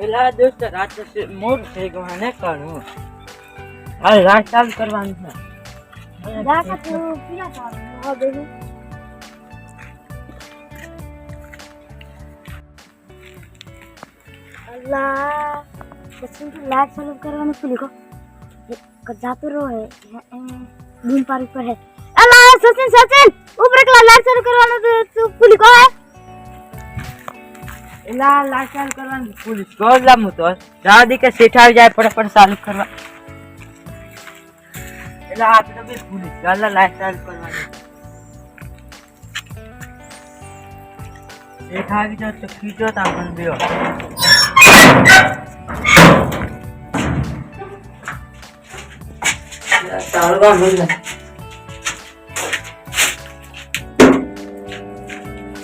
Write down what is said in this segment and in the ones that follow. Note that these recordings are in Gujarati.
એલા દોસ્ત રાત મોડ થઈ ગયો ને કરું હાલ રાત ચાલુ કરવાનું છે દાખા તો પીલા ચાલુ હો બેહુ અલ્લાહ પછી તો લાઈટ ચાલુ કરવાનું ભૂલી ગયો जाते रहो दिन पार पर है अल्लाह सचिन ऊपर का लाइट चालू करवाना तो पुलिस को है એલા લાઈટ ચાલુ કરવાની પુલિસ ગોળલા મુ તો દાદી કે સેઠ આવી જાય ફટાફટ ચાલુ કરવા એલા આ તો બે પુલિસ ગોળલા લાઈટ ચાલુ કરવાની સેઠ આવી જાય તો ખીચો તા પણ બેઓ ચાલવા મળે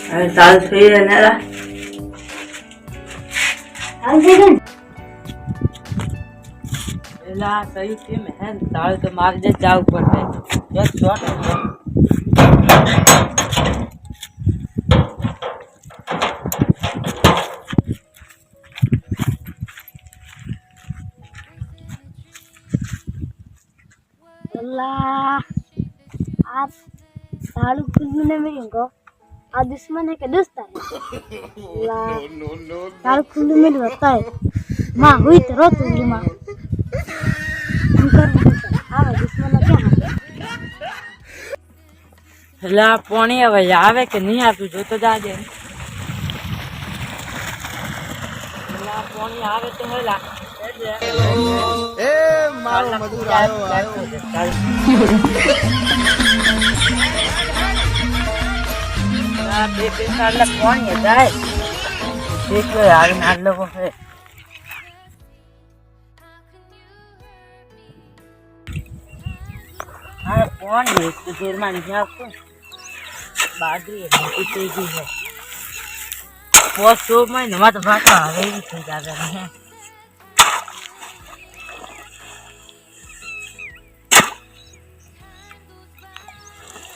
હવે ચાલ થઈ ને રા એલા સહી છે મેં તાળ તો મારી દે જાવ પડશે એક શોટ अल्लाह आप सालू खुलने में को आ दुश्मन है के दोस्त है अल्लाह सालू खुलने में होता है मां हुई तो रोती हुई मां आवे दुश्मन क्या એલા પાણી હવે આવે કે નહીં આવતું જો તો જાજે એલા પાણી આવે તો હેલા ए मारो मधुर आयो आयो બે સાલ પાણી જાય દેખો યાર નાલ લોકો છે હા પાણી તો દેરમાં નહીં આવતું બાદરી મોટી થઈ ગઈ છે પોસ્ટ માં નવા તો ભાષા હવે એવી થઈ જાય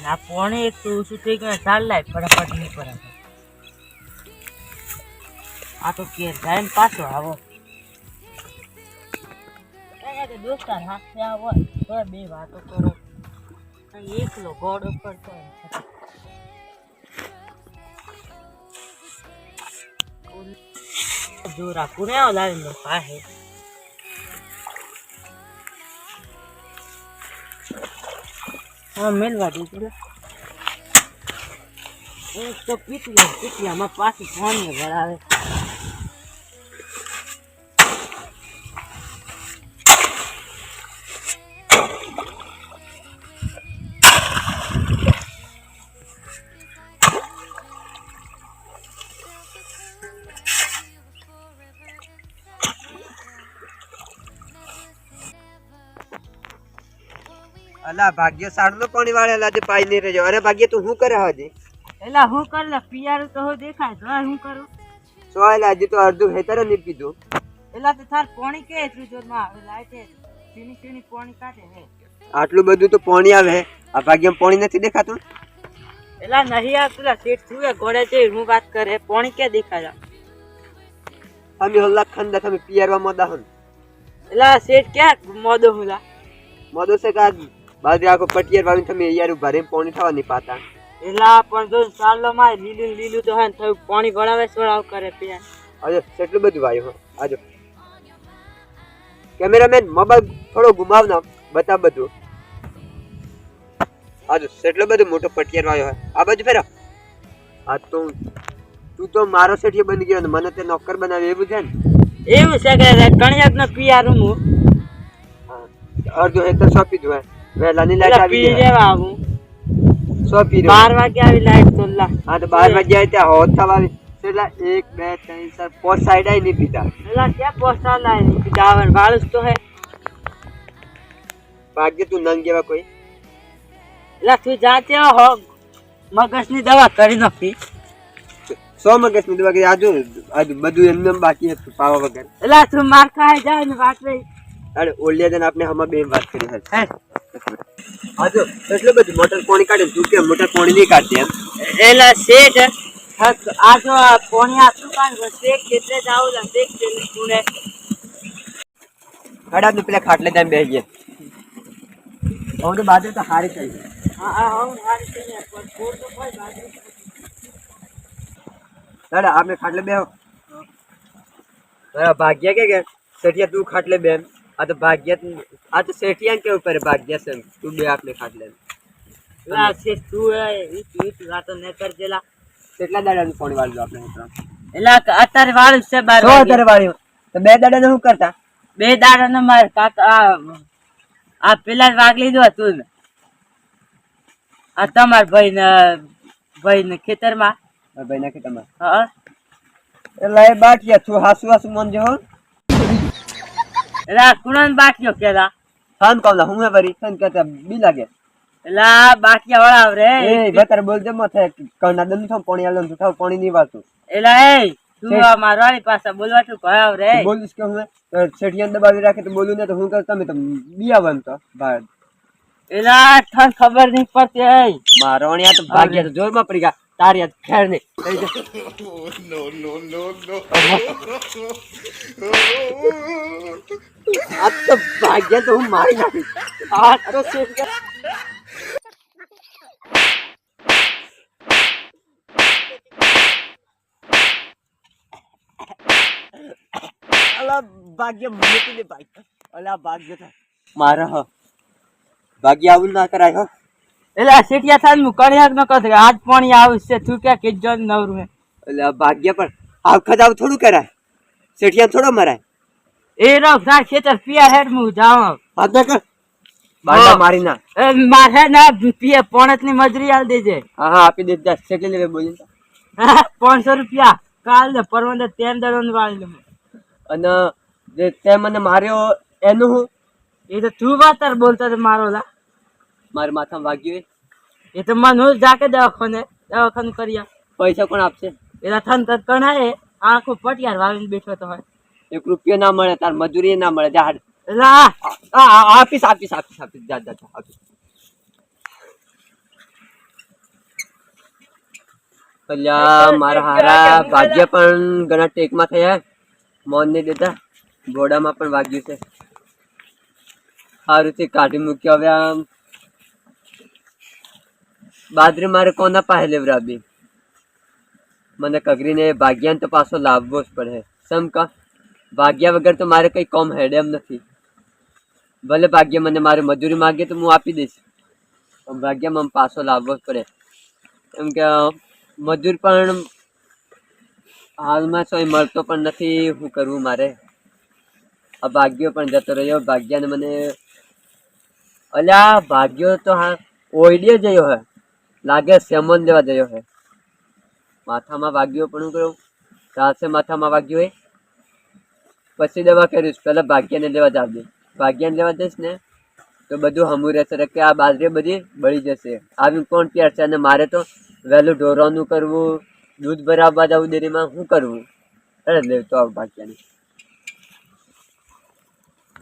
ના પોણે એક તો ઓછું થઈ ગયું ચાલ લાય ફટાફટ નહીં પડે આ તો કે જાય ને પાછો આવો દોસ્તાર હાથે આવો તો બે વાતો કરો એકલો ગોળ ઉપર તો જોરા પુણે લાવી લો પાસે हाँ मिलवा दीजिए एक तो पिछले हमारे पास फोन में भरा है अला भाग्य साडलो पानी वाले अला जे पाई नहीं रहे अरे भाग्य तू हूं करे हजे एला हूं कर ला पियार तो हो देखाय तो हूं करू सोयल आज तो अर्धु हेतर नहीं पीधो एला तो थार पानी के એટલું જોર માં આવે લાઈટ સીની સીની પાણી કાઢે હે આટલું બધું તો પાણી આવે આ ભાગ્યમાં પાણી નથી દેખાતું એલા નહીં આવતું સેટ સુએ ઘોડે છે હું વાત કરે પાણી કે દેખાય અમે હલ્લા ખંડા તમે પિયરવા મોદા હન એલા સેટ કે મોદો હુલા મોદો से का बादरी आको पटियर वाली थमे यार भरे पानी थवा नहीं पाता એલા પણ જો ચાલો માં લીલું લીલું તો હે થયું પાણી ભરાવે છોડાવ કરે पिया આજે કેટલું બધું આવ્યું હો આજો કેમેરામેન મોબાઈલ થોડો ઘુમાવના બતા બધું આજો કેટલો બધું મોટો પટિયર વાયો હે આ બાજુ ફેરા આ તો તું તો મારો સેઠિયો બની ગયો ને મને તે નોકર બનાવે એવું છે ને એવું છે કે કણિયાક નો પિયા રૂમ अर्धो है तो सौंपी दो है वेला नहीं लाइट पी जेवा आऊं सौंपी दो 12 वागे आवी लाइट तो ला हां तो 12 वागे आए त्या होत वाली सेला 1 2 3 4 पोस्ट साइड आई नहीं पीता एला क्या पोस्टर लाइन पितावर बालस तो है भाग्य तू नंग जेवा कोई एला तू जाते हो मगजनी दवा કરી નાખી 100 मगज ની दवा के आज બધું એમનેમ બાકી છે પાવા વગર એલા તું માર ખાય જા ને વાત રે अरे ओलिया दिन आपने हम बेम बात करी है आजो એટલે બધું મોટર પાણી કાઢે તું કે મોટર પાણી નહીં કાઢતી એમ એલા સેટ આ જો પોણી આટલું કાન શેક એટલે જ આવું લા શેક એટલે સુને હડા તું પેલા ખાટલે જઈને બેસી ગયા હવે તો બાજુ તો હારી થઈ હા હા હું હારી થઈ જાય પણ ફોડ તો કોઈ બાજુ દાદા આપણે ખાટલે બેહો ભાગ્યા કે સેઠિયા તું ખાટલે બેન આ તો ભાગ્યા આ તો સેઠિયા કે ઉપર ભાગ્યા છે તું બે આપણે ખાટલે લા છે તું ઈ વાતો ન કરજેલા કેટલા દાડાનું પાણી વાળજો આપણે મિત્રો એલા અત્યારે વાળું છે બાર તો અત્યારે વાળ્યું તો બે દાડા શું કરતા બે દાડા ન માર કાકા આ પેલા જ વાગ લીધું હતું ને આ તમાર ભાઈ ને ખેતરમાં ભાઈ નાખી તમારે હા એટલે એ બાટિયા છું હાસુ હાસુ મન જો એલા કુણન બાટલો કેલા ફાન કોલા હું ભરી ફાન કરતા બી લાગે એલા બાટલા વળાવ રે એ બતર બોલ દે મથે કના દન થો પાણી આલો તો થાવ પાણી ની વાતું એલા એ તું આ મારવાડી પાસે બોલવાતું કહાવ રે બોલીશ કે હું સેઠિયા દબાવી રાખે તો બોલું ને તો હું કર તમે તો બીયા બનતો ભાઈ એલા તને ખબર નહીં પડતી એ મારોણિયા તો ભાગ્યા તો જોરમાં પડી ગયા તારી આ ખેર નહીં આ તો ભાગ્યા તો હું મારી નાખી આ તો સેઠિયા અલા ભાગ્ય મૂકી દે ભાઈ અલા ભાગ્ય થા મારા ભાગ્ય આવું ના કરાય હો એલા સેઠિયા થાય હું કણ્યાક ન કહે આજ પાણી આવશે તું ક્યાં કેજો નવરું હે એટલે ભાગ્ય પણ આખત આવ થોડું કરાય સેઠિયા થોડો મરાય એ રો ના ખેતર પિયા હેડ હું જાઉં ભાગ્ય કર બાંડા મારી ના એ મારે ના પિયા પોણત ની મજૂરી આલ દેજે હા હા આપી દે જા સેટલી લેવે બોલી 500 રૂપિયા કાલ ને પરવંદર તેમ દરન વાળી લઉં અને જે તે મને માર્યો એનું હું એ તો તું વાતર બોલતો તો મારો લા મારા માથામાં વાગ્યું એ તો મને હું જાકે દવાખાને કર્યા પૈસા કોણ આપશે એલા થન તત કણાય આખો પટિયાર વાવીને બેઠો તો હોય 1 રૂપિયો ના મળે તાર મજૂરી ના મળે જા એલા આપીશ આપીશ આપીશ આપીશ જા જા આપીશ અલ્યા મારા હારા ભાગ્ય પણ ઘણા ટેકમાં થયા મોન નહીં દેતા ઘોડામાં પણ વાગ્યું છે સારું થી કાઢી મૂક્યો હવે આમ બાજરી મારે કોના પાસે લેવરાવી મને કગરીને ભાગ્યાને તો પાછો લાવવો જ પડે સમકા ભાગ્યા વગર તો મારે કઈ કોમ હેડે એમ નથી ભલે ભાગ્ય મને મારે મજૂરી માગે તો હું આપી દઈશ પણ ભાગ્યા મને પાછો લાવવો જ પડે એમ કે મજૂર પણ હાલમાં સોય મળતો પણ નથી શું કરવું મારે આ ભાગ્યો પણ જતો રહ્યો ભાગ્યાને મને અલ્યા ભાગ્યો તો હા ઓઈડિયો જયો હે લાગે સેમન લેવા જયો હે માથામાં વાગ્યો પણ હું કરું રાસે માથામાં વાગ્યો હોય પછી દવા કરીશ પેલા ભાગ્યાને લેવા જાવ દે ભાગ્યાને લેવા જઈશ ને તો બધું હમું રહેશે કે આ બાજરી બધી બળી જશે આવી કોણ પ્યાર છે અને મારે તો વહેલું ઢોરવાનું કરવું દૂધ ભરાવવા જવું ડેરીમાં શું કરવું અરે લેતો આવ ભાગ્યાને